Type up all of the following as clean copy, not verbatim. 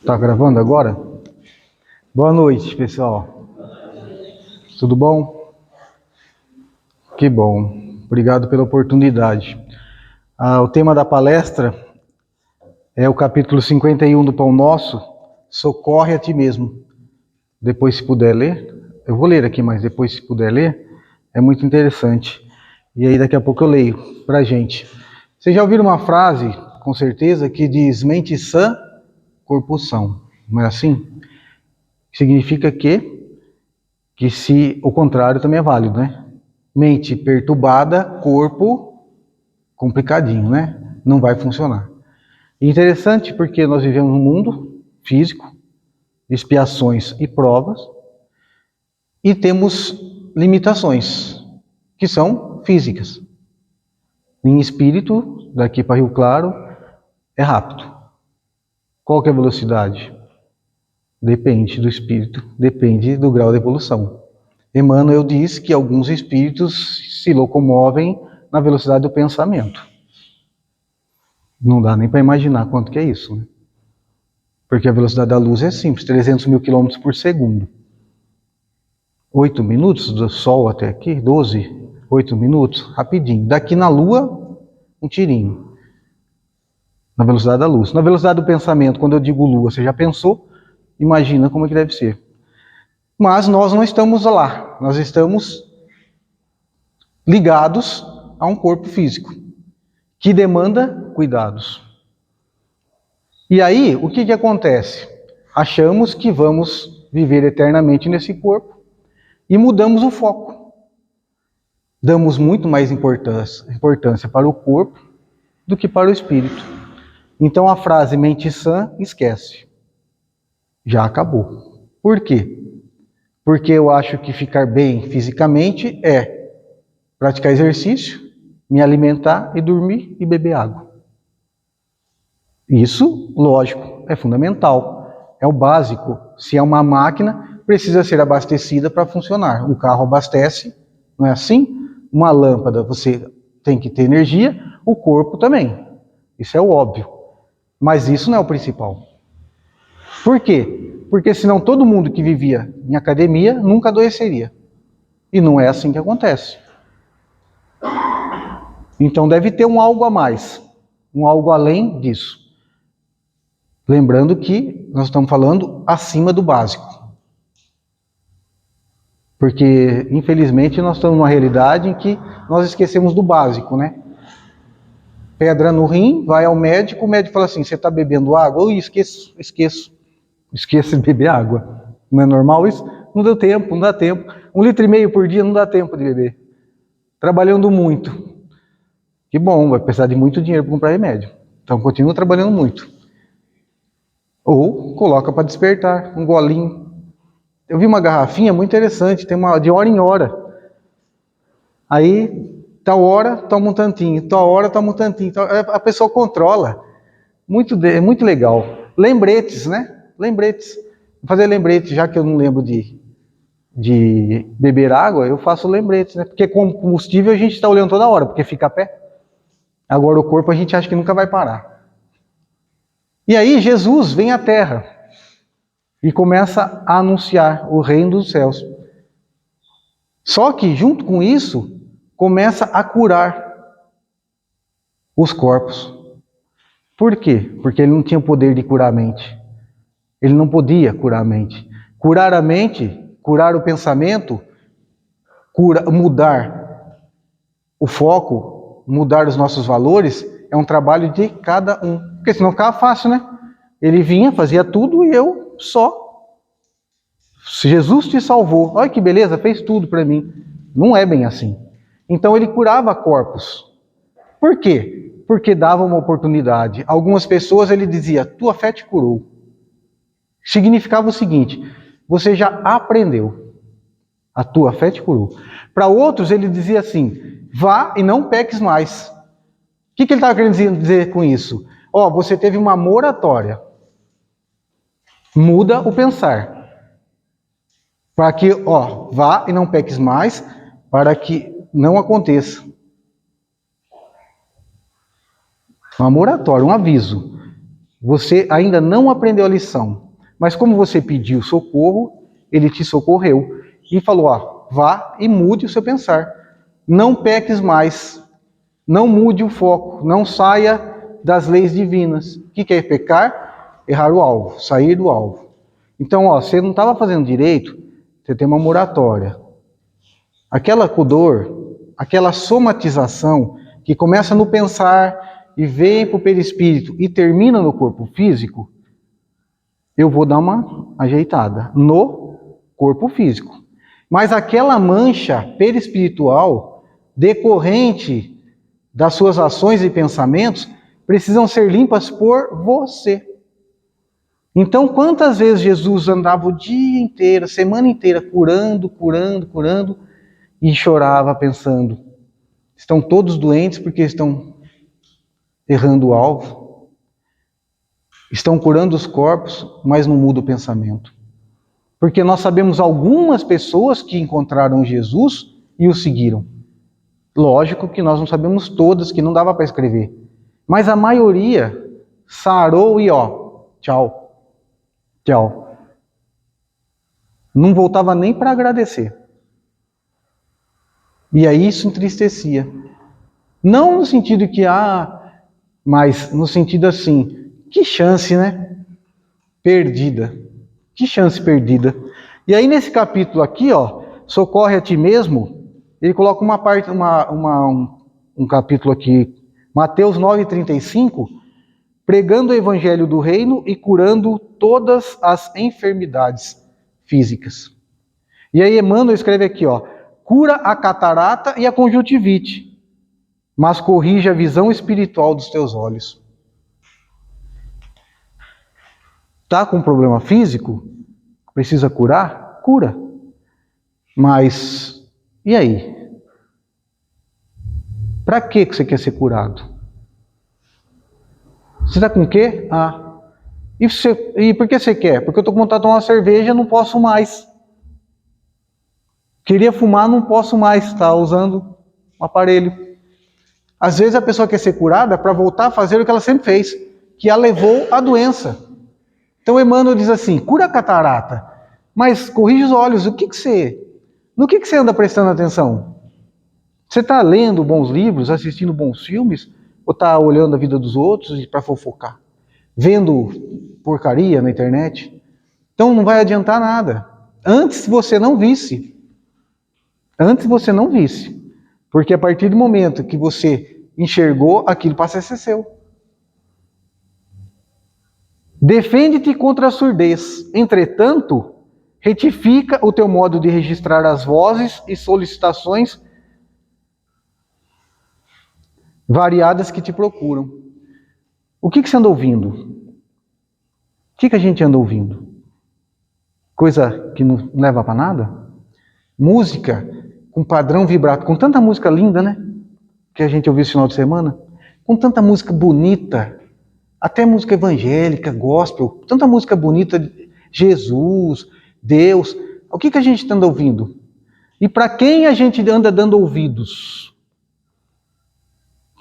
Tá gravando agora? Boa noite, pessoal. Tudo bom? Que bom. Obrigado pela oportunidade. O tema da palestra é o capítulo 51 do Pão Nosso, Socorre a Ti Mesmo. Depois, se puder ler, eu vou ler aqui, mas depois, se puder ler, é muito interessante. E aí, daqui a pouco eu leio pra gente. Vocês já ouviram uma frase, com certeza, que diz: mente sã, corpo são. Não é assim? Significa que se o contrário também é válido, né? Mente perturbada, corpo complicadinho, né? Não vai funcionar. E interessante porque nós vivemos num mundo físico, expiações e provas, e temos limitações, que são físicas. Em espírito, daqui para Rio Claro, é rápido. Qual que é a velocidade? Depende do espírito, depende do grau de evolução. Emmanuel diz que alguns espíritos se locomovem na velocidade do pensamento. Não dá nem para imaginar quanto que é isso, né? Porque a velocidade da luz é simples, 300 mil quilômetros por segundo. 8 minutos do Sol até aqui, 12, 8 minutos, rapidinho. Daqui na Lua, um tirinho. Na velocidade da luz. Na velocidade do pensamento, quando eu digo Lua, você já pensou? Imagina como é que deve ser. Mas nós não estamos lá, nós estamos ligados a um corpo físico, que demanda cuidados. E aí, o que acontece? Achamos que vamos viver eternamente nesse corpo e mudamos o foco. Damos muito mais importância para o corpo do que para o espírito. Então a frase mente sã, esquece. Já acabou. Por quê? Porque eu acho que ficar bem fisicamente é praticar exercício, me alimentar e dormir e beber água. Isso, lógico, é fundamental. É o básico. Se é uma máquina, precisa ser abastecida para funcionar. Um carro abastece, não é assim? Uma lâmpada, você tem que ter energia, o corpo também. Isso é o óbvio. Mas isso não é o principal. Por quê? Porque senão todo mundo que vivia em academia nunca adoeceria. E não é assim que acontece. Então deve ter um algo a mais, um algo além disso. Lembrando que nós estamos falando acima do básico. Porque, infelizmente, nós estamos numa realidade em que nós esquecemos do básico, né? Pedra no rim, vai ao médico, o médico fala assim, você está bebendo água? Eu esqueço de beber água. Não é normal isso? Não deu tempo, não dá tempo. 1,5 litro por dia não dá tempo de beber. Trabalhando muito. Que bom, vai precisar de muito dinheiro para comprar remédio. Então, continua trabalhando muito. Ou coloca para despertar, um golinho. Eu vi uma garrafinha muito interessante, tem uma de hora em hora. Aí, tal hora, toma um tantinho, tal hora, toma um tantinho. A pessoa controla. Muito legal. Lembretes, né? Lembretes. Vou fazer lembrete, já que eu não lembro de beber água, eu faço lembretes, né? Porque com combustível a gente está olhando toda hora, porque fica a pé. Agora o corpo a gente acha que nunca vai parar. E aí Jesus vem à Terra e começa a anunciar o reino dos céus. Só que, junto com isso, começa a curar os corpos. Por quê? Porque ele não tinha o poder de curar a mente. Ele não podia curar a mente. Curar a mente, curar o pensamento, mudar o foco, mudar os nossos valores, é um trabalho de cada um. Porque senão ficava fácil, né? Ele vinha, fazia tudo e eu só. Se Jesus te salvou, olha que beleza, fez tudo para mim. Não é bem assim. Então ele curava corpos. Por quê? Porque dava uma oportunidade. Algumas pessoas ele dizia, tua fé te curou. Significava o seguinte, você já aprendeu. A tua fé te curou. Para outros ele dizia assim, vá e não peques mais. O que ele estava querendo dizer com isso? Você teve uma moratória. Muda o pensar. Para que, vá e não peques mais, para que não aconteça. Uma moratória, um aviso. Você ainda não aprendeu a lição, mas como você pediu socorro, ele te socorreu e falou, ó, vá e mude o seu pensar. Não peques mais, não mude o foco, não saia das leis divinas. O que é pecar? Errar o alvo, sair do alvo. Então, ó, você não estava fazendo direito, você tem uma moratória. Aquela dor, aquela somatização que começa no pensar e vem para o perispírito e termina no corpo físico, eu vou dar uma ajeitada no corpo físico. Mas aquela mancha perispiritual decorrente das suas ações e pensamentos precisam ser limpas por você. Então, quantas vezes Jesus andava o dia inteiro, a semana inteira, curando, e chorava pensando, estão todos doentes porque estão errando o alvo, estão curando os corpos, mas não muda o pensamento. Porque nós sabemos algumas pessoas que encontraram Jesus e o seguiram. Lógico que nós não sabemos todas, que não dava para escrever. Mas a maioria sarou e ó, tchau, tchau. Não voltava nem para agradecer. E aí isso entristecia. Não no sentido que, mas no sentido assim, que chance, né? Perdida. Que chance perdida. E aí nesse capítulo aqui, ó, socorre a ti mesmo, ele coloca uma parte, um capítulo aqui, Mateus 9:35, pregando o evangelho do reino e curando todas as enfermidades físicas. E aí Emmanuel escreve aqui, ó, cura a catarata e a conjuntivite, mas corrige a visão espiritual dos teus olhos. Tá com um problema físico? Precisa curar? Cura. Mas, e aí? Para que você quer ser curado? Você está com o quê? E por que você quer? Porque eu estou com vontade de tomar uma cerveja, não posso mais. Queria fumar, não posso mais, está usando um aparelho. Às vezes a pessoa quer ser curada para voltar a fazer o que ela sempre fez, que a levou à doença. Então Emmanuel diz assim, cura a catarata, mas corrige os olhos. No que você anda prestando atenção? Você está lendo bons livros, assistindo bons filmes, ou está olhando a vida dos outros para fofocar? Vendo porcaria na internet? Então não vai adiantar nada. Antes você não visse. Porque a partir do momento que você enxergou, aquilo passa a ser seu. Defende-te contra a surdez. Entretanto, retifica o teu modo de registrar as vozes e solicitações variadas que te procuram. O que você anda ouvindo? O que a gente anda ouvindo? Coisa que não leva para nada? Música com padrão vibrato, com tanta música linda, né? Que a gente ouviu esse final de semana. Com tanta música bonita, até música evangélica, gospel, tanta música bonita, Jesus, Deus. O que a gente anda ouvindo? E para quem a gente anda dando ouvidos?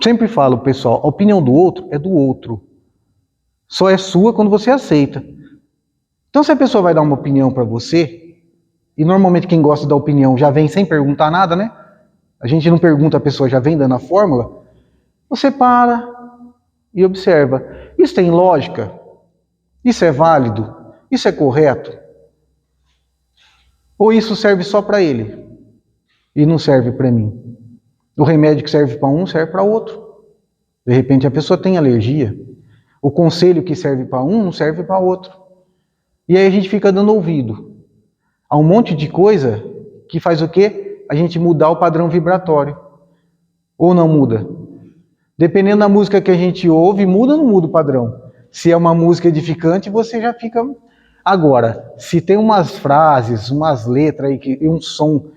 Sempre falo, pessoal, a opinião do outro é do outro. Só é sua quando você aceita. Então, se a pessoa vai dar uma opinião para você, e normalmente quem gosta da opinião já vem sem perguntar nada, né? A gente não pergunta, a pessoa já vem dando a fórmula. Você para e observa. Isso tem lógica? Isso é válido? Isso é correto? Ou isso serve só para ele e não serve para mim? O remédio que serve para um serve para outro. De repente a pessoa tem alergia. O conselho que serve para um não serve para outro. E aí a gente fica dando ouvido a um monte de coisa que faz o quê? A gente mudar o padrão vibratório. Ou não muda? Dependendo da música que a gente ouve, muda ou não muda o padrão? Se é uma música edificante, você já fica... Agora, se tem umas frases, umas letras aí, e um som,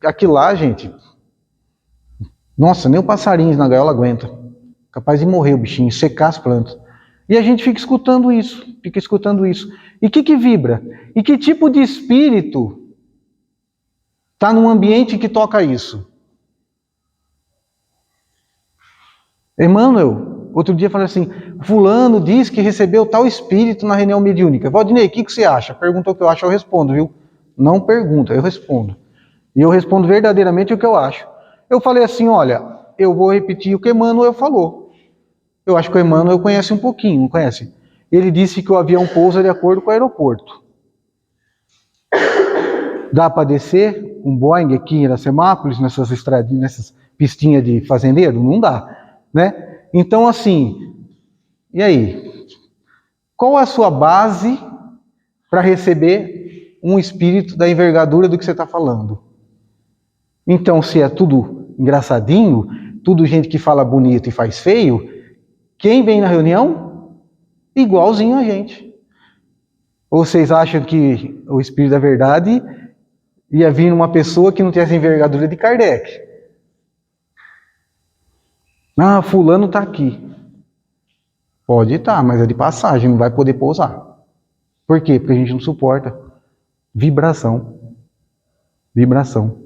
aquilo lá, gente... Nossa, nem o passarinho na gaiola aguenta. Capaz de morrer o bichinho, secar as plantas. E a gente fica escutando isso. E o que vibra? E que tipo de espírito está num ambiente que toca isso? Emmanuel Outro dia falou assim, fulano disse que recebeu tal espírito na reunião mediúnica. Valdinei, o que você acha? Perguntou o que eu acho, eu respondo, viu? Não pergunta, eu respondo. E eu respondo verdadeiramente o que eu acho. Eu falei assim, olha, eu vou repetir o que Emmanuel falou. Eu acho que o Emmanuel conhece um pouquinho, não conhece? Ele disse que o avião pousa de acordo com o aeroporto. Dá para descer um Boeing aqui em Iracemápolis, nessas estradinhas, nessas pistinhas de fazendeiro? Não dá, né? Então, assim, e aí? Qual a sua base para receber um espírito da envergadura do que você está falando? Então, se é tudo engraçadinho, tudo gente que fala bonito e faz feio, quem vem na reunião? Igualzinho a gente. Ou vocês acham que o espírito da verdade ia vir numa pessoa que não tivesse envergadura de Kardec? Ah, fulano está aqui. Pode estar, mas é de passagem, não vai poder pousar. Por quê? Porque a gente não suporta vibração. Vibração.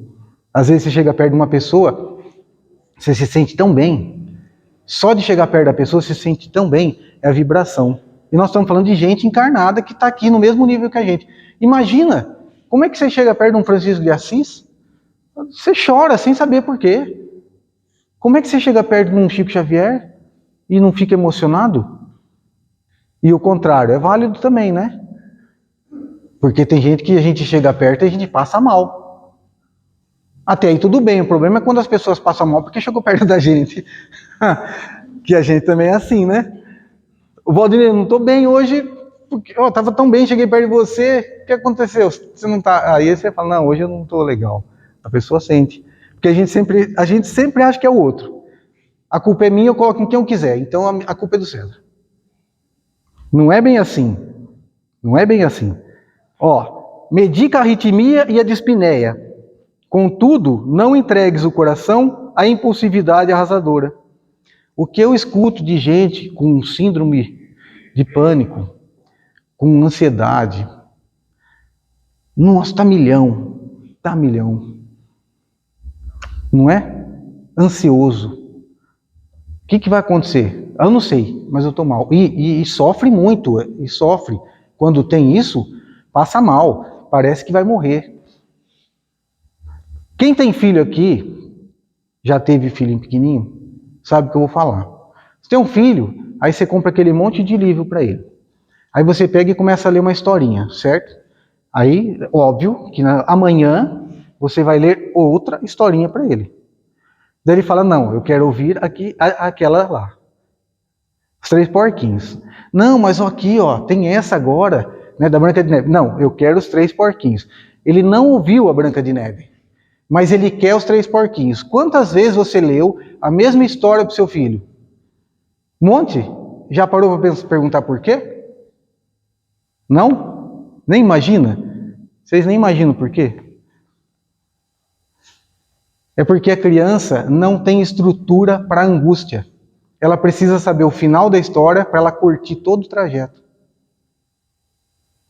Às vezes você chega perto de uma pessoa, você se sente tão bem. Só de chegar perto da pessoa, você se sente tão bem, é a vibração. E nós estamos falando de gente encarnada que está aqui no mesmo nível que a gente. Imagina, como é que você chega perto de um Francisco de Assis? Você chora sem saber por quê. Como é que você chega perto de um Chico Xavier e não fica emocionado? E o contrário, é válido também, né? Porque tem gente que a gente chega perto e a gente passa mal. Até aí tudo bem, o problema é quando as pessoas passam mal porque chegou perto da gente. Que a gente também é assim, né? O Valdinei, eu não estou bem hoje, porque eu estava tão bem, cheguei perto de você, o que aconteceu? Você não tá. Aí você fala, não, hoje eu não estou legal. A pessoa sente. Porque a gente sempre acha que é o outro. A culpa é minha, eu coloco em quem eu quiser. Então a culpa é do César. Não é bem assim. Não é bem assim. Ó, medica a arritmia e a dispneia. Contudo, não entregues o coração à impulsividade arrasadora. O que eu escuto de gente com síndrome de pânico, com ansiedade, nossa, tá milhão. Não é? Ansioso. O que vai acontecer? Eu não sei, mas eu tô mal. E sofre muito, e sofre. Quando tem isso, passa mal. Parece que vai morrer. Quem tem filho aqui, já teve filho pequenininho, sabe o que eu vou falar. Você tem um filho, aí você compra aquele monte de livro para ele. Aí você pega e começa a ler uma historinha, certo? Aí, óbvio, que amanhã você vai ler outra historinha para ele. Daí ele fala, não, eu quero ouvir aquela lá. Os Três Porquinhos. Não, mas aqui, ó, tem essa agora, né, da Branca de Neve. Não, eu quero os Três Porquinhos. Ele não ouviu a Branca de Neve, mas ele quer os Três Porquinhos. Quantas vezes você leu a mesma história para o seu filho? Um monte? Já parou para perguntar por quê? Não? Nem imagina? Vocês nem imaginam por quê? É porque a criança não tem estrutura para a angústia. Ela precisa saber o final da história para ela curtir todo o trajeto.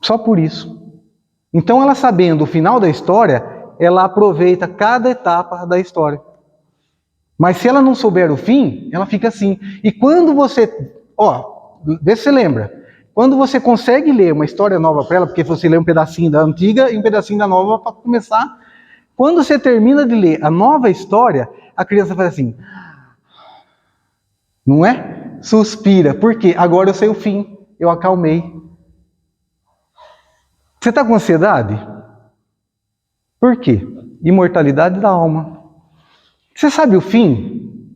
Só por isso. Então, ela sabendo o final da história, ela aproveita cada etapa da história. Mas se ela não souber o fim, ela fica assim. E quando você... vê se você lembra. Quando você consegue ler uma história nova para ela, porque você lê um pedacinho da antiga e um pedacinho da nova para começar... Quando você termina de ler a nova história, a criança faz assim, não é? Suspira. Por quê? Agora eu sei o fim. Eu acalmei. Você está com ansiedade? Por quê? Imortalidade da alma. Você sabe o fim?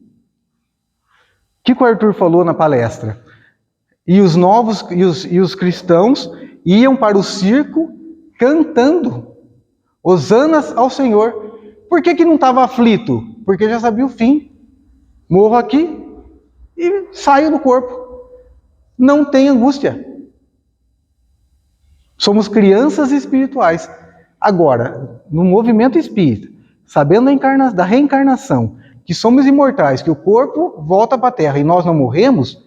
O que o Arthur falou na palestra? E os novos e os cristãos iam para o circo cantando hosanas ao Senhor. Por que não estava aflito? Porque já sabia o fim. Morro aqui e saio do corpo. Não tem angústia. Somos crianças espirituais. Agora, no movimento espírita, sabendo da reencarnação, que somos imortais, que o corpo volta para a Terra e nós não morremos,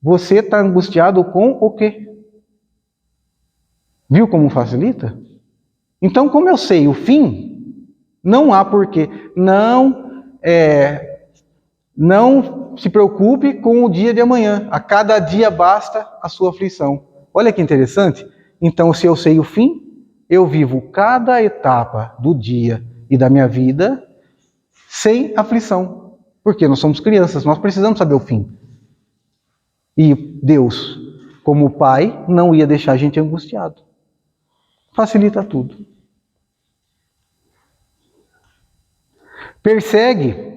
você está angustiado com o quê? Viu como facilita? Então, como eu sei o fim, não há porquê. Não, Não se preocupe com o dia de amanhã. A cada dia basta a sua aflição. Olha que interessante. Então, se eu sei o fim, eu vivo cada etapa do dia e da minha vida sem aflição. Porque nós somos crianças, nós precisamos saber o fim. E Deus, como Pai, não ia deixar a gente angustiado. Facilita tudo. Persegue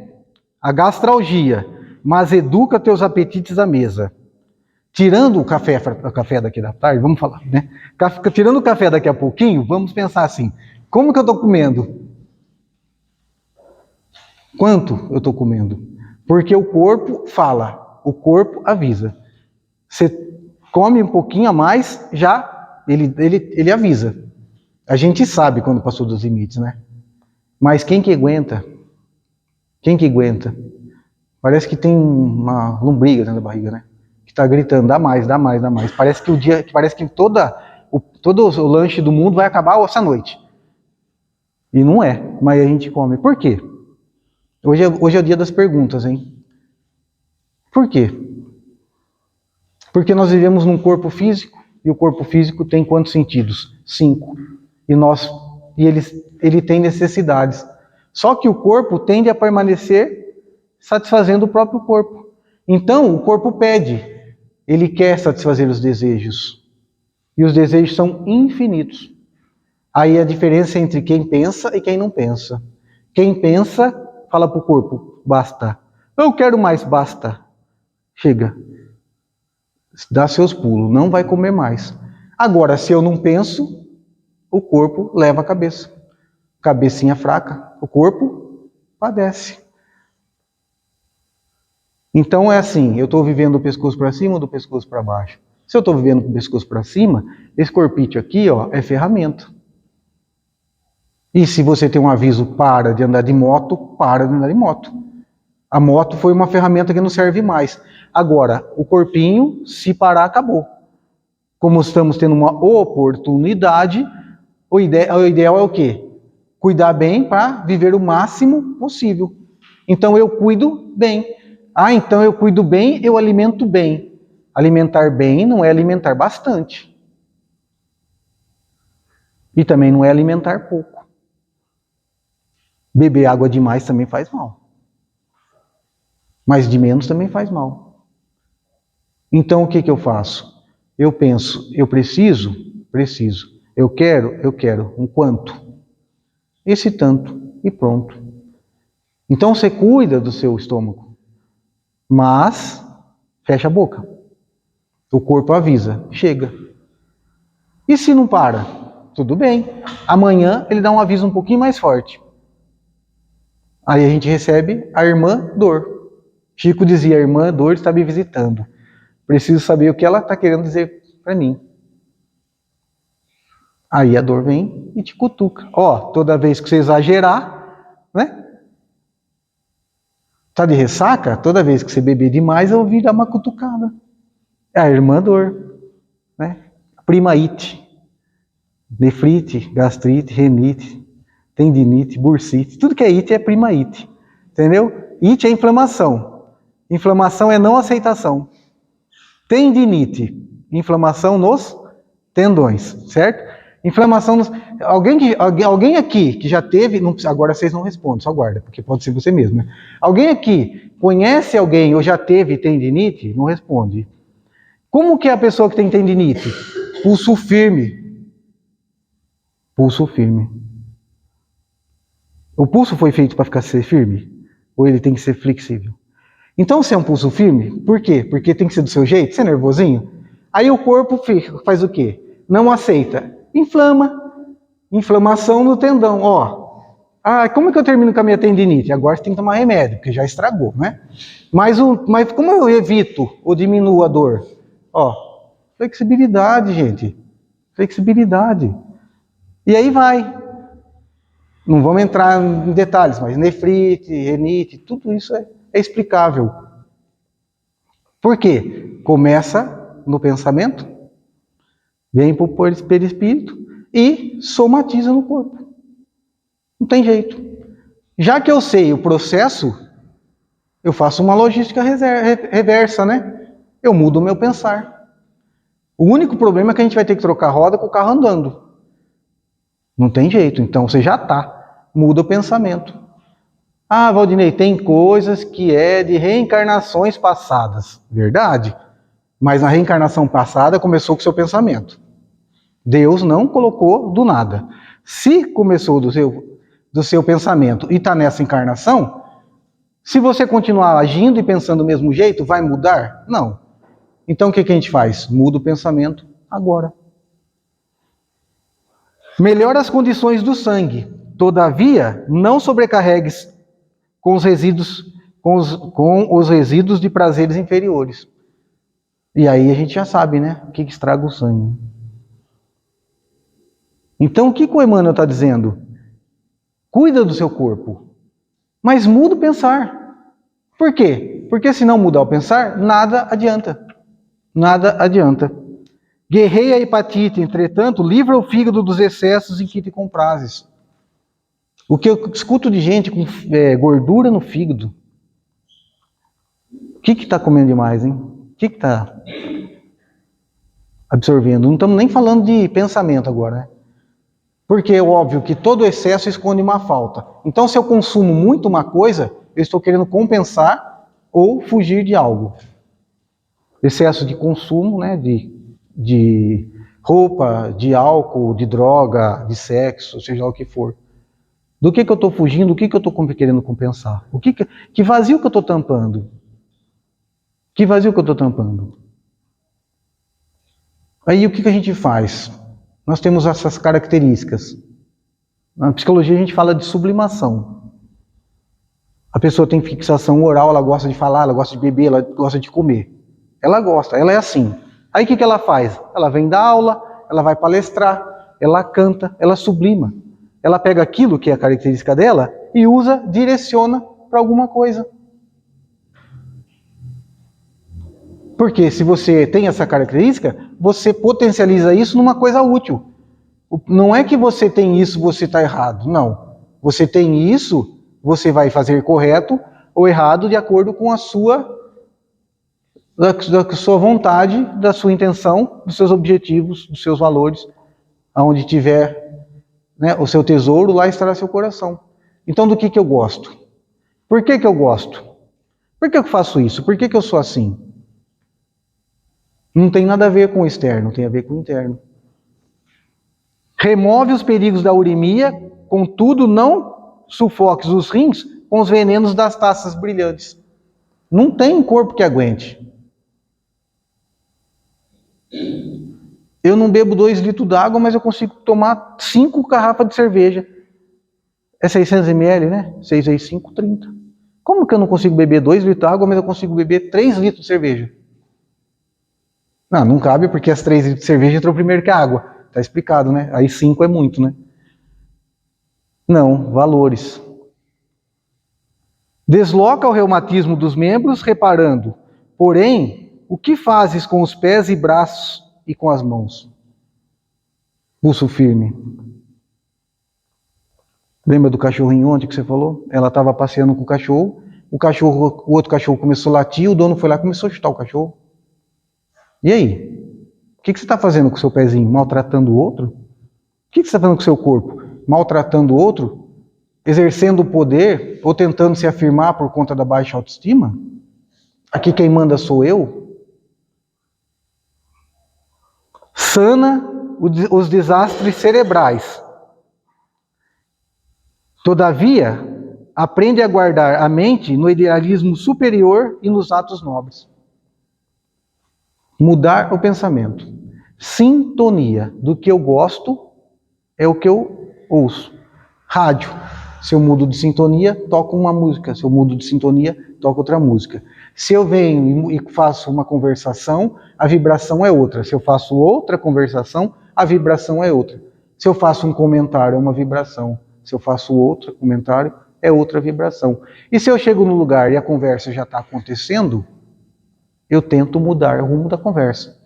a gastralgia, mas educa teus apetites à mesa. Tirando o café daqui da tarde, vamos falar, né? Tirando o café daqui a pouquinho, vamos pensar assim, como que eu estou comendo? Quanto eu estou comendo? Porque o corpo fala, o corpo avisa. Você come um pouquinho a mais, já ele avisa. A gente sabe quando passou dos limites, né? Mas quem que aguenta? Quem que aguenta? Parece que tem uma lombriga dentro da barriga, né? Que está gritando, dá mais, dá mais, dá mais. Parece que todo o lanche do mundo vai acabar essa noite. E não é, mas a gente come. Por quê? Hoje é o dia das perguntas, hein? Por quê? Porque nós vivemos num corpo físico, e o corpo físico tem quantos sentidos? 5. E ele tem necessidades. Só que o corpo tende a permanecer satisfazendo o próprio corpo. Então, o corpo pede. Ele quer satisfazer os desejos. E os desejos são infinitos. Aí a diferença entre quem pensa e quem não pensa. Quem pensa, fala para o corpo, basta. Eu quero mais, basta. Chega. Dá seus pulos, não vai comer mais. Agora, se eu não penso, o corpo leva a cabeça. Cabecinha fraca, o corpo padece. Então é assim, eu estou vivendo do pescoço para cima ou do pescoço para baixo? Se eu estou vivendo com o pescoço para cima, esse corpite aqui, ó, é ferramenta. E se você tem um aviso para de andar de moto, para de andar de moto. A moto foi uma ferramenta que não serve mais. Agora, o corpinho, se parar, acabou. Como estamos tendo uma oportunidade, o ideal é o quê? Cuidar bem para viver o máximo possível. Então eu cuido bem. Então eu cuido bem, eu alimento bem. Alimentar bem não é alimentar bastante. E também não é alimentar pouco. Beber água demais também faz mal. Mas de menos também faz mal. Então o que eu faço? Eu penso, eu preciso. Eu quero. Um quanto? Esse tanto e pronto. Então você cuida do seu estômago. Mas fecha a boca. O corpo avisa, chega. E se não para? Tudo bem. Amanhã ele dá um aviso um pouquinho mais forte. Aí a gente recebe a irmã dor. Chico dizia, a irmã dor está me visitando. Preciso saber o que ela está querendo dizer para mim. Aí a dor vem e te cutuca. Toda vez que você exagerar, né? Tá de ressaca? Toda vez que você beber demais, eu vou dar uma cutucada. É a irmã dor, né? Prima ite. Nefrite, gastrite, renite, tendinite, bursite. Tudo que é ite é prima ite. Entendeu? Ite é inflamação. Inflamação é não aceitação. Tendinite, inflamação nos tendões, certo? Inflamação nos... Alguém aqui que já teve... Agora vocês não respondem, só guarda, porque pode ser você mesmo, né? Alguém aqui conhece alguém ou já teve tendinite? Não responde. Como que é a pessoa que tem tendinite? Pulso firme. Pulso firme. O pulso foi feito para ser firme? Ou ele tem que ser flexível? Então, se é um pulso firme, por quê? Porque tem que ser do seu jeito? Você é nervosinho? Aí o corpo faz o quê? Não aceita. Inflama. Inflamação no tendão. Como que eu termino com a minha tendinite? Agora você tem que tomar remédio, porque já estragou, né? Mas como eu evito ou diminuo a dor? Flexibilidade, gente. Flexibilidade. E aí vai. Não vamos entrar em detalhes, mas nefrite, renite, tudo isso é explicável. Por quê? Começa no pensamento, vem para o perispírito e somatiza no corpo. Não tem jeito. Já que eu sei o processo, Eu faço uma logística reversa, né? Eu mudo o meu pensar. O único problema é que a gente vai ter que trocar a roda com o carro andando. Não tem jeito, então você já está. Muda o pensamento. Ah, Valdinei, tem coisas que é de reencarnações passadas. Verdade. Mas na reencarnação passada começou com o seu pensamento. Deus não colocou do nada. Se começou do seu pensamento e está nessa encarnação, se você continuar agindo e pensando do mesmo jeito, vai mudar? Não. Então o que a gente faz? Muda o pensamento agora. Melhora as condições do sangue. Todavia, não sobrecarregues com os resíduos de prazeres inferiores. E aí a gente já sabe, né? O que estraga o sangue. Então o que o Emmanuel está dizendo? Cuida do seu corpo, mas muda o pensar. Por quê? Porque se não mudar o pensar, nada adianta. Nada adianta. Guerreia a hepatite, entretanto, livra o fígado dos excessos em que te comprases. O que eu escuto de gente com gordura no fígado. O que está comendo demais, hein? O que está absorvendo? Não estamos nem falando de pensamento agora, né? Porque é óbvio que todo excesso esconde uma falta. Então, se eu consumo muito uma coisa, eu estou querendo compensar ou fugir de algo. Excesso de consumo, né, de roupa, de álcool, de droga, de sexo, seja lá o que for. Do que eu estou fugindo, o que eu estou querendo compensar? Que vazio que eu estou tampando? Que vazio que eu estou tampando? Aí o que a gente faz? Nós temos essas características. Na psicologia a gente fala de sublimação. A pessoa tem fixação oral, ela gosta de falar, ela gosta de beber, ela gosta de comer. Ela gosta, ela é assim. Aí o que ela faz? Ela vem dar aula, ela vai palestrar, ela canta, ela sublima. Ela pega aquilo que é a característica dela e usa, direciona para alguma coisa. Porque se você tem essa característica, você potencializa isso numa coisa útil. Não é que você tem isso, você está errado. Não. Você tem isso, você vai fazer correto ou errado de acordo com a sua vontade, da sua intenção, dos seus objetivos, dos seus valores. Aonde tiver, né, o seu tesouro, lá estará seu coração. Então, do que eu gosto? Por que eu gosto? Por que eu faço isso? Por que eu sou assim? Não tem nada a ver com o externo, tem a ver com o interno. Remove os perigos da urimia, contudo não sufoques os rins com os venenos das taças brilhantes. Não tem corpo que aguente. Eu não bebo 2 litros d'água, mas eu consigo tomar 5 garrafas de cerveja. É 600 ml, né? 6 vezes 5, 30. Como que eu não consigo beber 2 litros d'água, mas eu consigo beber 3 litros de cerveja? Não cabe, porque as 3 litros de cerveja entram primeiro que a água. Está explicado, né? Aí 5 é muito, né? Não, valores. Desloca o reumatismo dos membros, reparando. Porém, o que fazes com os pés e braços e com as mãos? Pulso firme. Lembra do cachorrinho ontem que você falou? Ela estava passeando com o outro cachorro começou a latir, o dono foi lá e começou a chutar o cachorro. E aí? O que você está fazendo com o seu pezinho? Maltratando o outro? O que você está fazendo com o seu corpo? Maltratando o outro? Exercendo o poder? Ou tentando se afirmar por conta da baixa autoestima? Aqui quem manda sou eu? Sana os desastres cerebrais. Todavia, aprende a guardar a mente no idealismo superior e nos atos nobres. Mudar o pensamento. Sintonia do que eu gosto é o que eu ouço. Rádio. Se eu mudo de sintonia, toco uma música. Se eu mudo de sintonia, toco outra música. Se eu venho e faço uma conversação, a vibração é outra. Se eu faço outra conversação, a vibração é outra. Se eu faço um comentário, é uma vibração. Se eu faço outro comentário, é outra vibração. E se eu chego no lugar e a conversa já está acontecendo, eu tento mudar o rumo da conversa.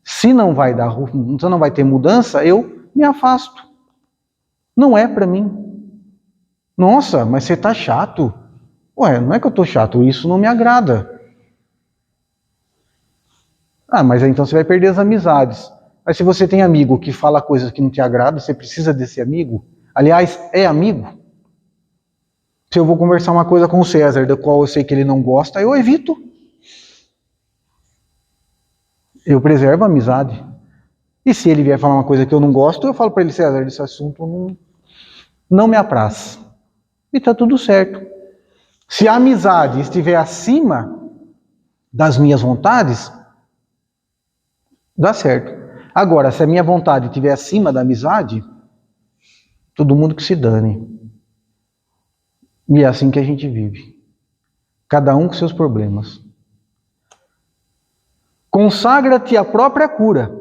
Se não vai ter mudança, eu me afasto. Não é para mim. Nossa, mas você está chato. Ué, não é que eu tô chato, isso não me agrada. Ah, mas aí então você vai perder as amizades. Mas se você tem amigo que fala coisas que não te agradam, você precisa desse amigo? Aliás, é amigo? Se eu vou conversar uma coisa com o César, da qual eu sei que ele não gosta, eu evito. Eu preservo a amizade. E se ele vier falar uma coisa que eu não gosto, eu falo para ele, César, esse assunto não me apraz. E tá tudo certo. Se a amizade estiver acima das minhas vontades, dá certo. Agora, se a minha vontade estiver acima da amizade, todo mundo que se dane. E é assim que a gente vive. Cada um com seus problemas. Consagra-te à própria cura,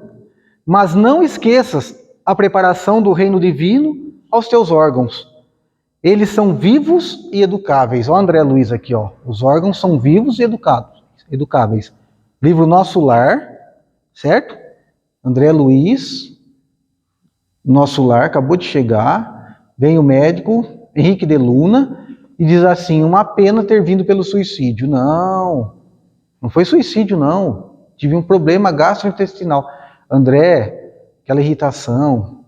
mas não esqueças a preparação do reino divino aos teus órgãos. Eles são vivos e educáveis. Olha o André Luiz aqui, ó. Os órgãos são vivos e educáveis. Livro Nosso Lar, certo? André Luiz, Nosso Lar, acabou de chegar. Vem o médico, Henrique de Luna, e diz assim, uma pena ter vindo pelo suicídio. Não foi suicídio, não. Tive um problema gastrointestinal. André, aquela irritação.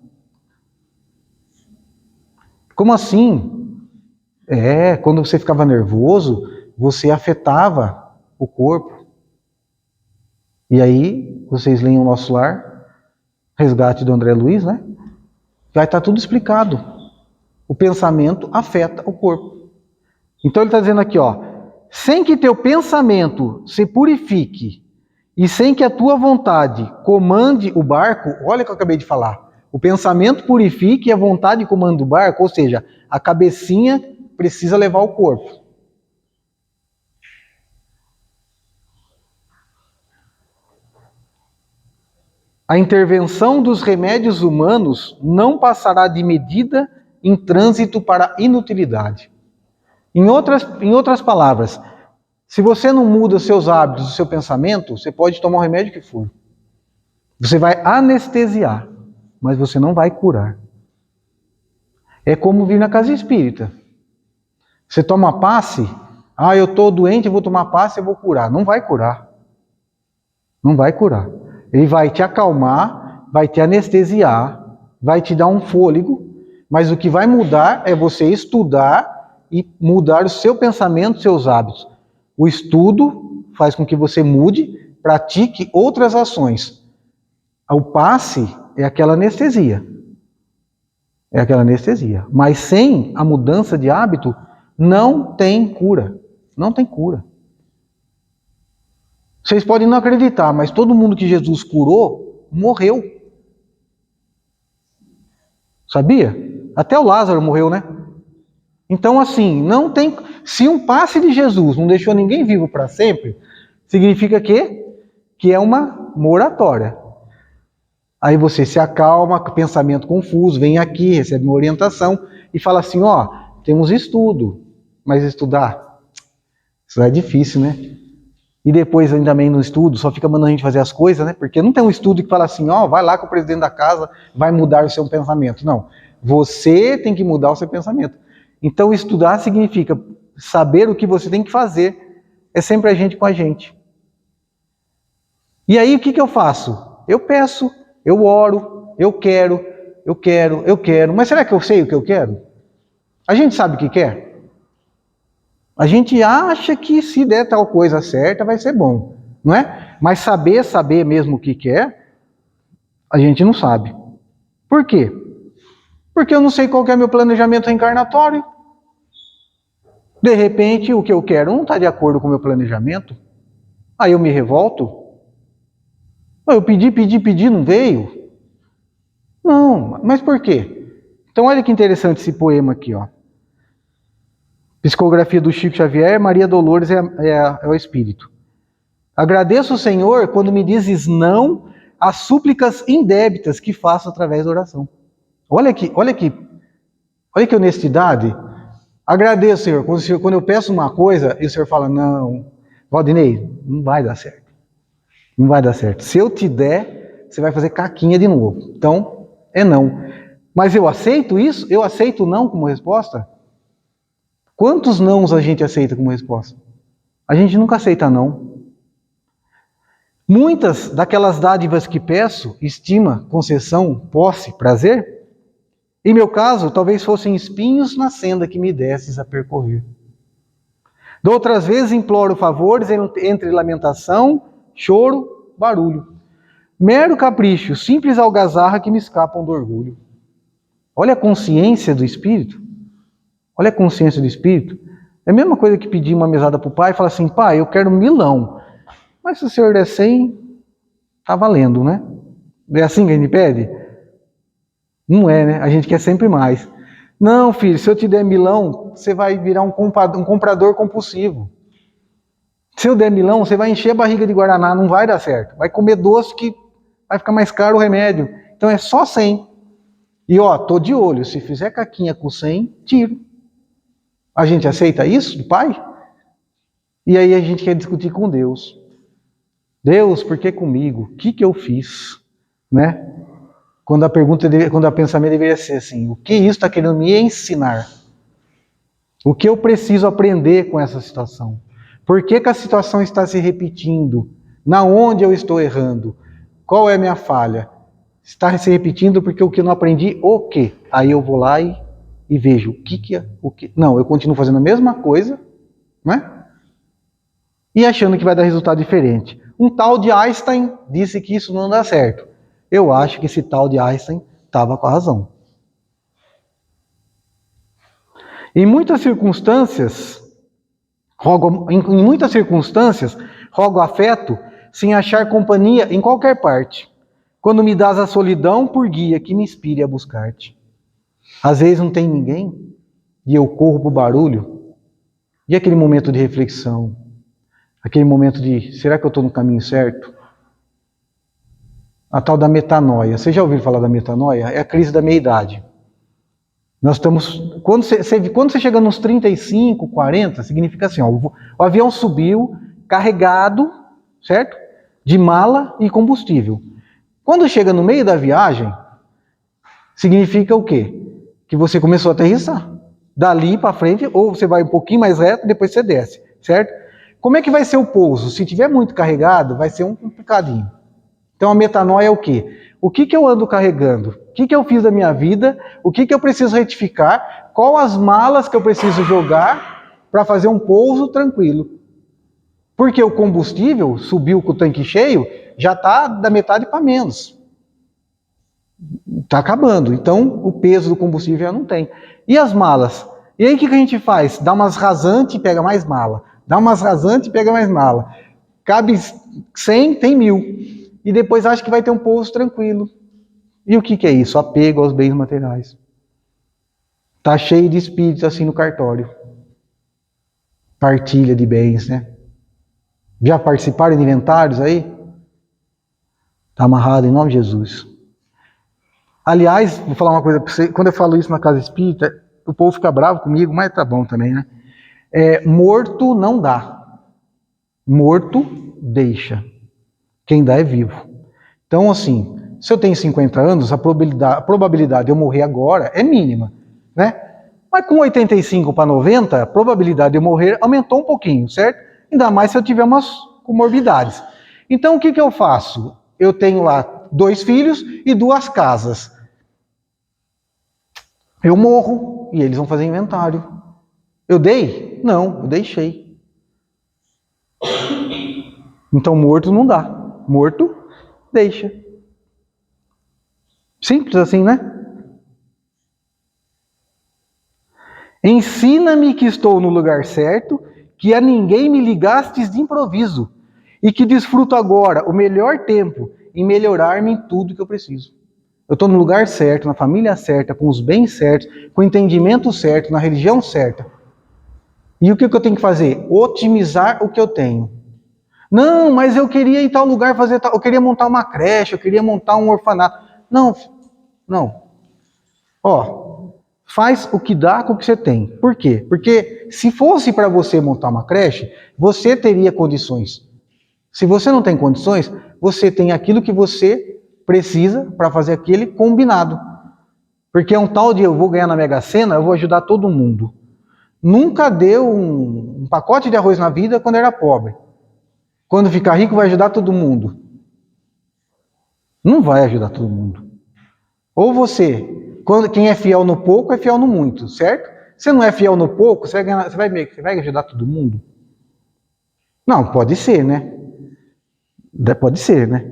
Como assim? Quando você ficava nervoso, você afetava o corpo. E aí, vocês leem o Nosso Lar, Resgate do André Luiz, né? Vai estar tudo explicado. O pensamento afeta o corpo. Então ele está dizendo aqui, ó, sem que teu pensamento se purifique e sem que a tua vontade comande o barco, olha o que eu acabei de falar, o pensamento purifique e a vontade comanda o barco, ou seja, a cabecinha precisa levar o corpo. A intervenção dos remédios humanos não passará de medida em trânsito para a inutilidade. Em outras palavras, se você não muda os seus hábitos, o seu pensamento, você pode tomar o remédio que for. Você vai anestesiar, mas você não vai curar. É como vir na casa espírita. Você toma passe, eu estou doente, eu vou tomar passe, eu vou curar. Não vai curar. Não vai curar. Ele vai te acalmar, vai te anestesiar, vai te dar um fôlego, mas o que vai mudar é você estudar e mudar o seu pensamento, seus hábitos. O estudo faz com que você mude, pratique outras ações. O passe é aquela anestesia. É aquela anestesia. Mas sem a mudança de hábito, não tem cura. Não tem cura. Vocês podem não acreditar, mas todo mundo que Jesus curou, morreu. Sabia? Até o Lázaro morreu, né? Então, assim, não tem... Se um passe de Jesus não deixou ninguém vivo para sempre, significa que é uma moratória. Aí você se acalma, com pensamento confuso, vem aqui, recebe uma orientação e fala assim, temos estudo, mas estudar, isso é difícil, né? E depois, ainda também no estudo, só fica mandando a gente fazer as coisas, né? Porque não tem um estudo que fala assim, vai lá com o presidente da casa, vai mudar o seu pensamento. Não, você tem que mudar o seu pensamento. Então, estudar significa saber o que você tem que fazer. É sempre a gente com a gente. E aí, o que eu faço? Eu peço, eu oro, eu quero. Mas será que eu sei o que eu quero? A gente sabe o que quer? A gente acha que se der tal coisa certa vai ser bom, não é? Mas saber mesmo o que quer, a gente não sabe. Por quê? Porque eu não sei qual que é meu planejamento reencarnatório. De repente, o que eu quero não está de acordo com o meu planejamento. Aí eu me revolto. Eu pedi, não veio. Não, mas por quê? Então olha que interessante esse poema aqui, ó. Psicografia do Chico Xavier, Maria Dolores é o espírito. Agradeço o Senhor quando me dizes não às súplicas indébitas que faço através da oração. Olha que honestidade. Agradeço, Senhor, quando eu peço uma coisa e o Senhor fala, não, Valdinei, não vai dar certo. Não vai dar certo. Se eu te der, você vai fazer caquinha de novo. Então, é não. Mas eu aceito isso? Eu aceito não como resposta? Quantos nãos a gente aceita como resposta? A gente nunca aceita não. Muitas daquelas dádivas que peço, estima, concessão, posse, prazer, em meu caso, talvez fossem espinhos na senda que me desses a percorrer. De outras vezes imploro favores entre lamentação, choro, barulho. Mero capricho, simples algazarra que me escapam do orgulho. Olha a consciência do Espírito. Olha a consciência do Espírito. É a mesma coisa que pedir uma mesada para o pai e falar assim, pai, eu quero 1.000. Mas se o senhor der 100, tá valendo, né? É assim que a gente pede? Não é, né? A gente quer sempre mais. Não, filho, se eu te der 1.000, você vai virar um comprador compulsivo. Se eu der 1.000, você vai encher a barriga de Guaraná, não vai dar certo. Vai comer doce que vai ficar mais caro o remédio. Então é só 100. E ó, tô de olho, se fizer caquinha com 100, tiro. A gente aceita isso do pai? E aí a gente quer discutir com Deus. Deus, por que comigo? O que eu fiz? Né? Quando o pensamento deveria ser assim, o que isso está querendo me ensinar? O que eu preciso aprender com essa situação? Por que a situação está se repetindo? Na onde eu estou errando? Qual é a minha falha? Está se repetindo porque o que eu não aprendi, o quê? Aí eu vou lá e vejo o que. Não, eu continuo fazendo a mesma coisa, né? E achando que vai dar resultado diferente. Um tal de Einstein disse que isso não dá certo. Eu acho que esse tal de Einstein estava com a razão. Em muitas circunstâncias, rogo afeto sem achar companhia em qualquer parte. Quando me dás a solidão por guia que me inspire a buscar-te. Às vezes não tem ninguém e eu corro pro barulho. E aquele momento de reflexão? Aquele momento de, será que eu estou no caminho certo? A tal da metanoia. Você já ouviu falar da metanoia? É a crise da meia-idade. Nós estamos... Quando você chega nos 35, 40, significa assim, ó, o avião subiu carregado, certo? De mala e combustível. Quando chega no meio da viagem, significa o quê? Que você começou a aterrissar. Dali para frente, ou você vai um pouquinho mais reto, depois você desce, certo? Como é que vai ser o pouso? Se tiver muito carregado, vai ser um complicadinho. Então a metanoia é o quê? O que eu ando carregando? O que eu fiz da minha vida? O que eu preciso retificar? Qual as malas que eu preciso jogar para fazer um pouso tranquilo? Porque o combustível subiu com o tanque cheio, já está da metade para menos. Está acabando. Então o peso do combustível já não tem. E as malas? E aí o que a gente faz? Dá umas rasantes e pega mais mala. Dá umas rasantes e pega mais mala. Cabe 100, tem 1.000. E depois acha que vai ter um pouso tranquilo. E o que é isso? Apego aos bens materiais. Está cheio de espíritos assim no cartório. Partilha de bens, né? Já participaram de inventários aí? Está amarrado em nome de Jesus. Aliás, vou falar uma coisa para você. Quando eu falo isso na casa espírita, o povo fica bravo comigo, mas tá bom também, né? Morto não dá. Morto deixa. Quem dá é vivo. Então, assim, se eu tenho 50 anos, a probabilidade de eu morrer agora é mínima, né? Mas com 85 para 90, a probabilidade de eu morrer aumentou um pouquinho, certo? Ainda mais se eu tiver umas comorbidades. Então, o que eu faço? Eu tenho lá 2 filhos e 2 casas. Eu morro e eles vão fazer inventário. Eu dei? Não, eu deixei. Então, morto não dá. Morto, deixa. Simples assim, né? Ensina-me que estou no lugar certo, que a ninguém me ligastes de improviso, e que desfruto agora o melhor tempo em melhorar-me em tudo que eu preciso. Eu estou no lugar certo, na família certa, com os bens certos, com o entendimento certo, na religião certa. E o que eu tenho que fazer? Otimizar o que eu tenho. Não, mas eu queria ir em tal lugar fazer tal, eu queria montar uma creche, eu queria montar um orfanato. Não. Ó, faz o que dá com o que você tem. Por quê? Porque se fosse para você montar uma creche, você teria condições. Se você não tem condições, você tem aquilo que você precisa para fazer aquele combinado. Porque é um tal de eu vou ganhar na Mega Sena, eu vou ajudar todo mundo. nunca deu um pacote de arroz na vida quando era pobre. Quando ficar rico vai ajudar todo mundo. Não vai ajudar todo mundo. Ou você, quem é fiel no pouco é fiel no muito, certo? Você não é fiel no pouco, você vai ajudar todo mundo? Não, pode ser, né? Pode ser, né?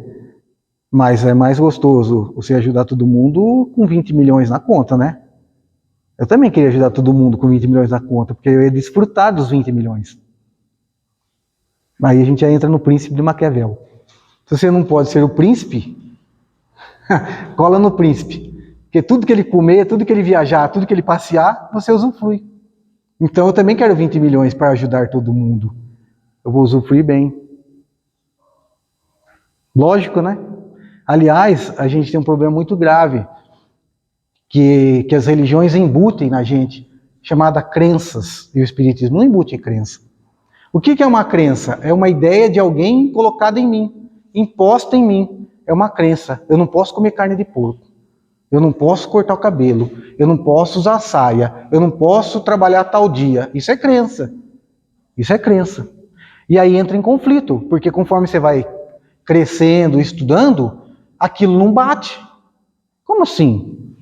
Mas é mais gostoso você ajudar todo mundo com 20 milhões na conta, né? Eu também queria ajudar todo mundo com 20 milhões na conta, porque eu ia desfrutar dos 20 milhões. Aí a gente já entra no príncipe de Maquiavel. Se você não pode ser o príncipe, cola no príncipe. Porque tudo que ele comer, tudo que ele viajar, tudo que ele passear, você usufrui. Então eu também quero 20 milhões para ajudar todo mundo. Eu vou usufruir bem. Lógico, né? Aliás, a gente tem um problema muito grave, que as religiões embutem na gente, chamada crenças, e o espiritismo não embute crença. O que é uma crença? É uma ideia de alguém colocada em mim, imposta em mim. É uma crença. Eu não posso comer carne de porco. Eu não posso cortar o cabelo. Eu não posso usar saia. Eu não posso trabalhar tal dia. Isso é crença. Isso é crença. E aí entra em conflito, porque conforme você vai crescendo, estudando, aquilo não bate. Como assim?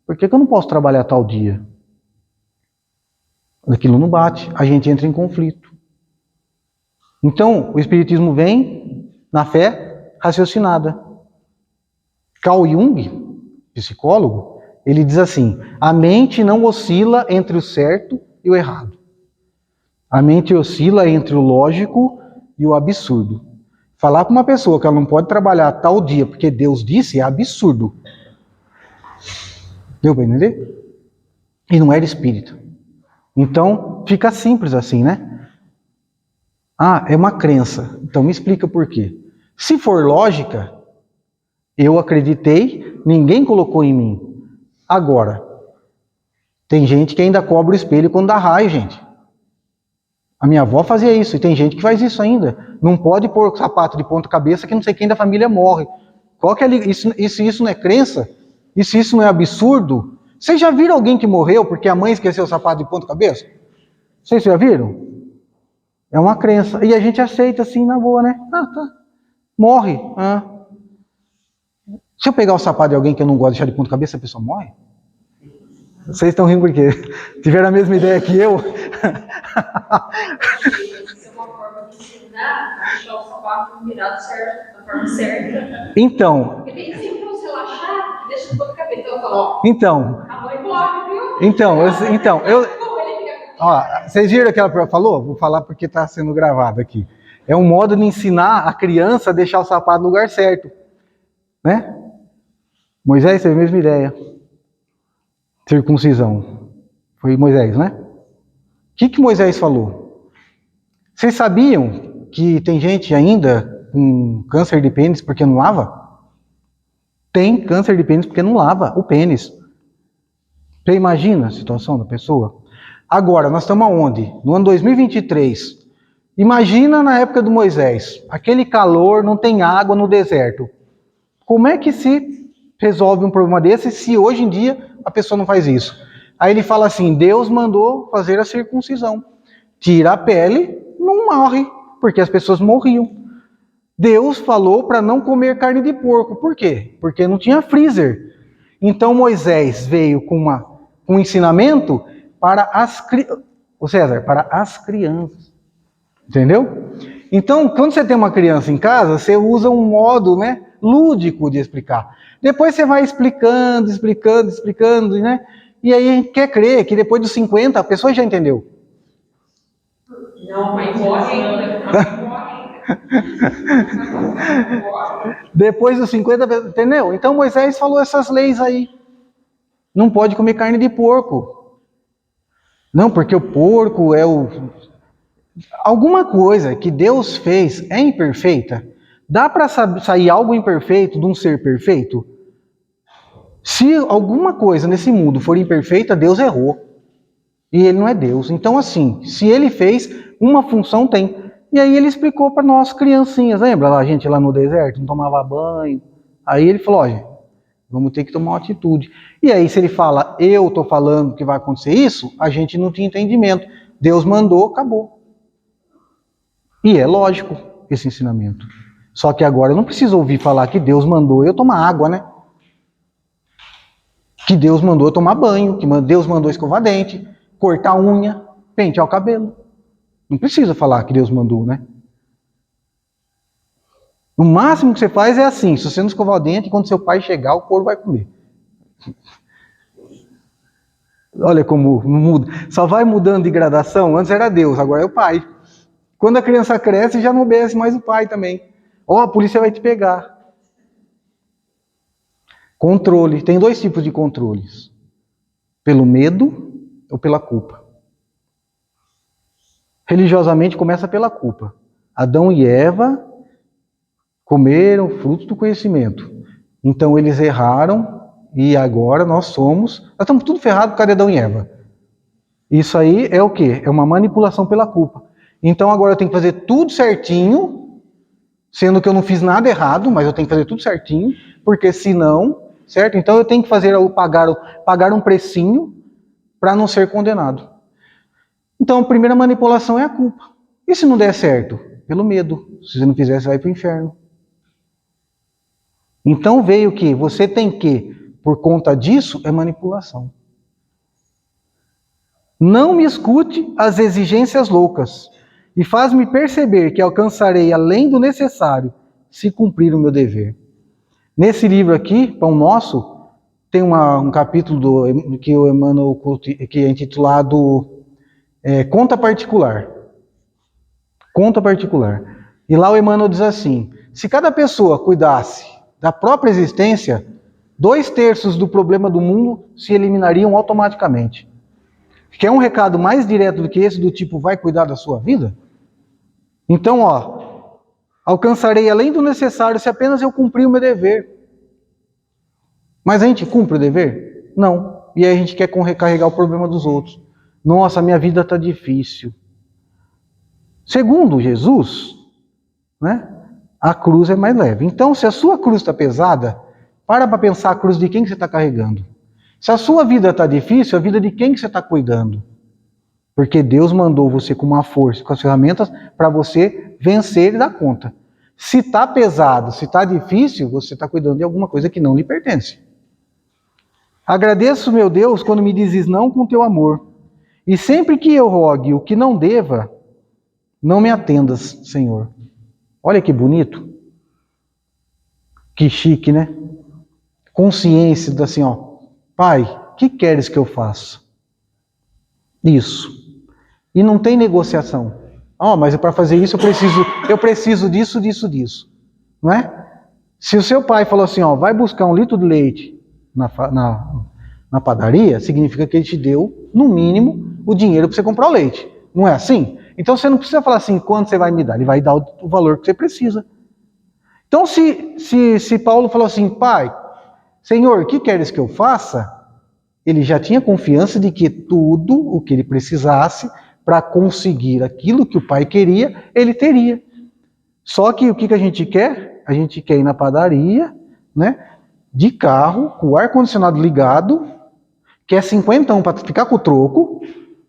Por que eu não posso trabalhar tal dia? Aquilo não bate. A gente entra em conflito. Então, o espiritismo vem na fé raciocinada. Carl Jung, psicólogo, ele diz assim: a mente não oscila entre o certo e o errado. A mente oscila entre o lógico e o absurdo. Falar para uma pessoa que ela não pode trabalhar tal dia porque Deus disse é absurdo. Deu para entender? E não era espírito. Então, fica simples assim, né? Ah, é uma crença. Então me explica por quê. Se for lógica, eu acreditei, ninguém colocou em mim. Agora, tem gente que ainda cobra o espelho quando dá raio, gente. A minha avó fazia isso, e tem gente que faz isso ainda. Não pode pôr sapato de ponta cabeça que não sei quem da família morre. Qual que é isso não é crença? Isso não é absurdo? Vocês já viram alguém que morreu porque a mãe esqueceu o sapato de ponta cabeça? Vocês já viram? É uma crença. E a gente aceita assim na boa, né? Ah, tá. Morre. Ah. Se eu pegar o sapato de alguém que eu não gosto de deixar de ponta cabeça, a pessoa morre? Vocês estão rindo porque tiveram a mesma ideia que eu? Isso é uma forma de ensinar a deixar o sapato virado certo, da forma certa. Então. Porque tem sempre uns relaxados que deixam de ponta cabeça. Então eu falo, ó. Então. A mãe morre, viu? Então, ó, vocês viram o que ela falou? Vou falar porque está sendo gravado aqui. É um modo de ensinar a criança a deixar o sapato no lugar certo. Né? Moisés teve a mesma ideia. Circuncisão. Foi Moisés, né? O que Moisés falou? Vocês sabiam que tem gente ainda com câncer de pênis porque não lava? Tem câncer de pênis porque não lava o pênis. Você imagina a situação da pessoa? Agora, nós estamos aonde? No ano 2023. Imagina na época do Moisés. Aquele calor, não tem água no deserto. Como é que se resolve um problema desse se hoje em dia a pessoa não faz isso? Aí ele fala assim, Deus mandou fazer a circuncisão. Tira a pele, não morre, porque as pessoas morriam. Deus falou para não comer carne de porco. Por quê? Porque não tinha freezer. Então Moisés veio com um ensinamento para para as crianças. Entendeu? Então, quando você tem uma criança em casa, você usa um modo, né, lúdico de explicar. Depois você vai explicando, né? E aí a gente quer crer que depois dos 50 a pessoa já entendeu. Não, mas morre ainda. Depois dos 50, entendeu? Então Moisés falou essas leis aí. Não pode comer carne de porco. Não, porque o porco é alguma coisa que Deus fez é imperfeita. Dá para sair algo imperfeito de um ser perfeito? Se alguma coisa nesse mundo for imperfeita, Deus errou. E ele não é Deus. Então assim, se ele fez, uma função tem. E aí ele explicou para nós criancinhas, lembra lá a gente lá no deserto, não tomava banho. Aí ele falou, olha, Vamos ter que tomar uma atitude. E aí, se ele fala, eu estou falando que vai acontecer isso, a gente não tinha entendimento. Deus mandou, acabou. E é lógico esse ensinamento. Só que agora eu não preciso ouvir falar que Deus mandou eu tomar água, né? Que Deus mandou eu tomar banho, que Deus mandou escovar dente, cortar a unha, pentear o cabelo. Não precisa falar que Deus mandou, né? O máximo que você faz é assim, se você não escovar o dente, quando seu pai chegar, o couro vai comer. Olha como muda. Só vai mudando de gradação. Antes era Deus, agora é o pai. Quando a criança cresce, já não obedece mais o pai também. Ó, a polícia vai te pegar. Controle. Tem dois tipos de controles. Pelo medo ou pela culpa. Religiosamente começa pela culpa. Adão e Eva comeram frutos do conhecimento. Então eles erraram e agora nós estamos tudo ferrado por causa de Adão e Eva. Isso aí é o quê? É uma manipulação pela culpa. Então agora eu tenho que fazer tudo certinho, sendo que eu não fiz nada errado, mas eu tenho que fazer tudo certinho, porque senão, certo? Então eu tenho que pagar um precinho para não ser condenado. Então a primeira manipulação é a culpa. E se não der certo? Pelo medo. Se você não fizer, você vai para o inferno. Então veio que você tem que, por conta disso, é manipulação. Não me escute as exigências loucas e faz-me perceber que alcançarei além do necessário se cumprir o meu dever. Nesse livro aqui, Pão Nosso, tem um capítulo que o Emmanuel, que é intitulado Conta Particular. Conta Particular. E lá o Emmanuel diz assim, se cada pessoa cuidasse da própria existência, 2/3 do problema do mundo se eliminariam automaticamente. Quer um recado mais direto do que esse, do tipo, vai cuidar da sua vida? Então, alcançarei além do necessário se apenas eu cumprir o meu dever. Mas a gente cumpre o dever? Não. E aí a gente quer recarregar o problema dos outros. Nossa, minha vida está difícil. Segundo Jesus, né, a cruz é mais leve. Então, se a sua cruz está pesada, para pensar a cruz de quem que você está carregando. Se a sua vida está difícil, a vida de quem que você está cuidando? Porque Deus mandou você com uma força, com as ferramentas, para você vencer e dar conta. Se está pesado, se está difícil, você está cuidando de alguma coisa que não lhe pertence. Agradeço, meu Deus, quando me dizes não com teu amor. E sempre que eu rogue o que não deva, não me atendas, Senhor. Olha que bonito. Que chique, né? Consciência assim, Pai, o que queres que eu faça? Isso. E não tem negociação. Mas para fazer isso eu preciso disso. Não é? Se o seu pai falou assim, vai buscar 1 litro de leite na padaria, significa que ele te deu, no mínimo, o dinheiro para você comprar o leite. Não é assim? Então você não precisa falar assim, quanto você vai me dar? Ele vai dar o valor que você precisa. Então se Paulo falou assim, Pai, Senhor, o que queres que eu faça? Ele já tinha confiança de que tudo o que ele precisasse para conseguir aquilo que o pai queria, ele teria. Só que o que a gente quer? A gente quer ir na padaria, né, de carro, com o ar-condicionado ligado, quer 50 para ficar com o troco,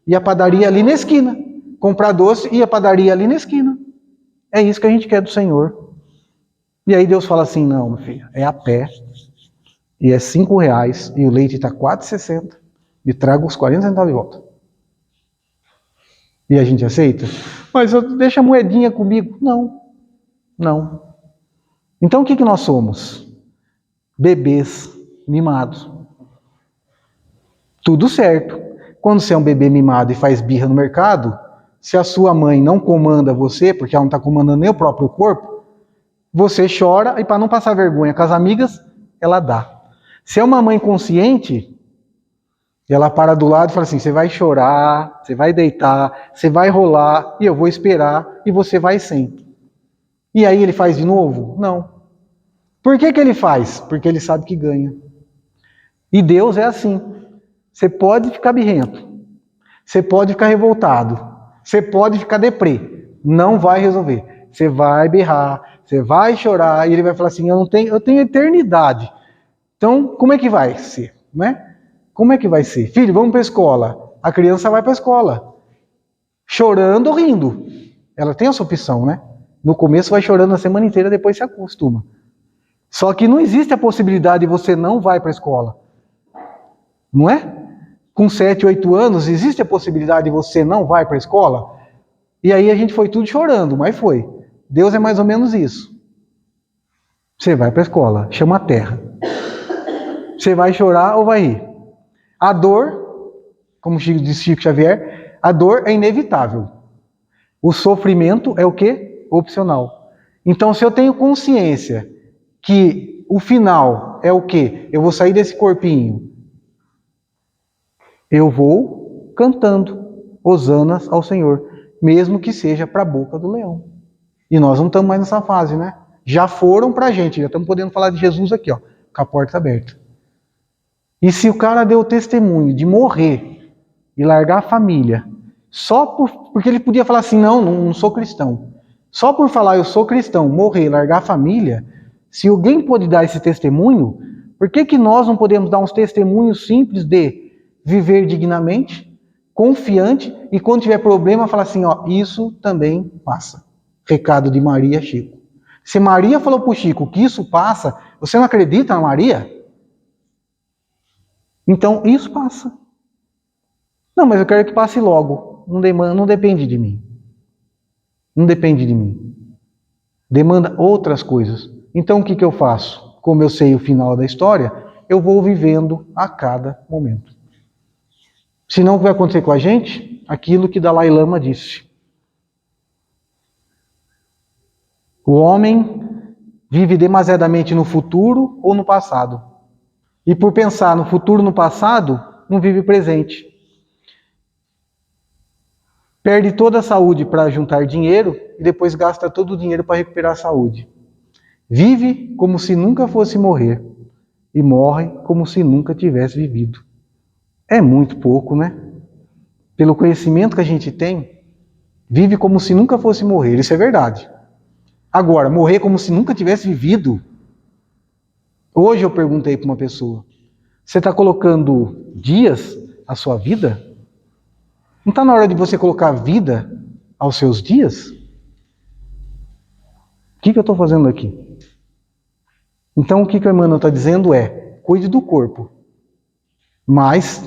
e a padaria ali na esquina. Comprar doce e a padaria ali na esquina. É isso que a gente quer do Senhor. E aí Deus fala assim, não, meu filho, é a pé, e é R$5, e o leite está R$4,60, me traga os 40 centavos de volta. E a gente aceita? Mas deixa a moedinha comigo. Não. Então o que nós somos? Bebês mimados. Tudo certo. Quando você é um bebê mimado e faz birra no mercado, se a sua mãe não comanda você, porque ela não está comandando nem o próprio corpo, você chora e para não passar vergonha com as amigas, ela dá. Se é uma mãe consciente, ela para do lado e fala assim, você vai chorar, você vai deitar, você vai rolar, e eu vou esperar, e você vai sem. E aí ele faz de novo? Não. Por que ele faz? Porque ele sabe que ganha. E Deus é assim. Você pode ficar birrento, você pode ficar revoltado, você pode ficar deprê, não vai resolver. Você vai berrar, você vai chorar, e ele vai falar assim, eu tenho eternidade Então, como é que vai ser, né? Como é que vai ser? Filho, vamos para a escola. A criança vai para a escola, chorando ou rindo. Ela tem essa opção, né? No começo vai chorando a semana inteira, depois se acostuma. Só que não existe a possibilidade de você não vai para a escola. Não é? Com 7, 8 anos, existe a possibilidade de você não vai para a escola? E aí a gente foi tudo chorando, mas foi. Deus é mais ou menos isso. Você vai para a escola, chama a terra. Você vai chorar ou vai rir? A dor, como diz Chico Xavier, a dor é inevitável. O sofrimento é o quê? Opcional. Então, se eu tenho consciência que o final é o quê? Eu vou sair desse corpinho. Eu vou cantando hosanas ao Senhor, mesmo que seja para a boca do leão. E nós não estamos mais nessa fase, né? Já foram para a gente, já estamos podendo falar de Jesus aqui, ó, com a porta aberta. E se o cara deu o testemunho de morrer e largar a família, só porque ele podia falar assim, não sou cristão. Só por falar eu sou cristão, morrer e largar a família, se alguém pode dar esse testemunho, por que nós não podemos dar uns testemunhos simples de viver dignamente, confiante, e quando tiver problema, falar assim, ó, isso também passa. Recado de Maria Chico. Se Maria falou para o Chico que isso passa, você não acredita na Maria? Então, isso passa. Não, mas eu quero que passe logo. Não depende de mim. Não depende de mim. Demanda outras coisas. Então, o que eu faço? Como eu sei o final da história, eu vou vivendo a cada momento. Senão, o que vai acontecer com a gente? Aquilo que Dalai Lama disse. O homem vive demasiadamente no futuro ou no passado. E por pensar no futuro e no passado, não vive o presente. Perde toda a saúde para juntar dinheiro e depois gasta todo o dinheiro para recuperar a saúde. Vive como se nunca fosse morrer e morre como se nunca tivesse vivido. É muito pouco, né? Pelo conhecimento que a gente tem, vive como se nunca fosse morrer. Isso é verdade. Agora, morrer como se nunca tivesse vivido. Hoje eu perguntei para uma pessoa, você está colocando dias à sua vida? Não está na hora de você colocar vida aos seus dias? O que eu estou fazendo aqui? Então o que a Emmanuel está dizendo é, cuide do corpo, mas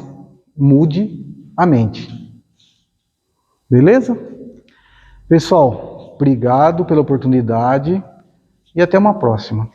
mude a mente. Beleza? Pessoal, obrigado pela oportunidade e até uma próxima.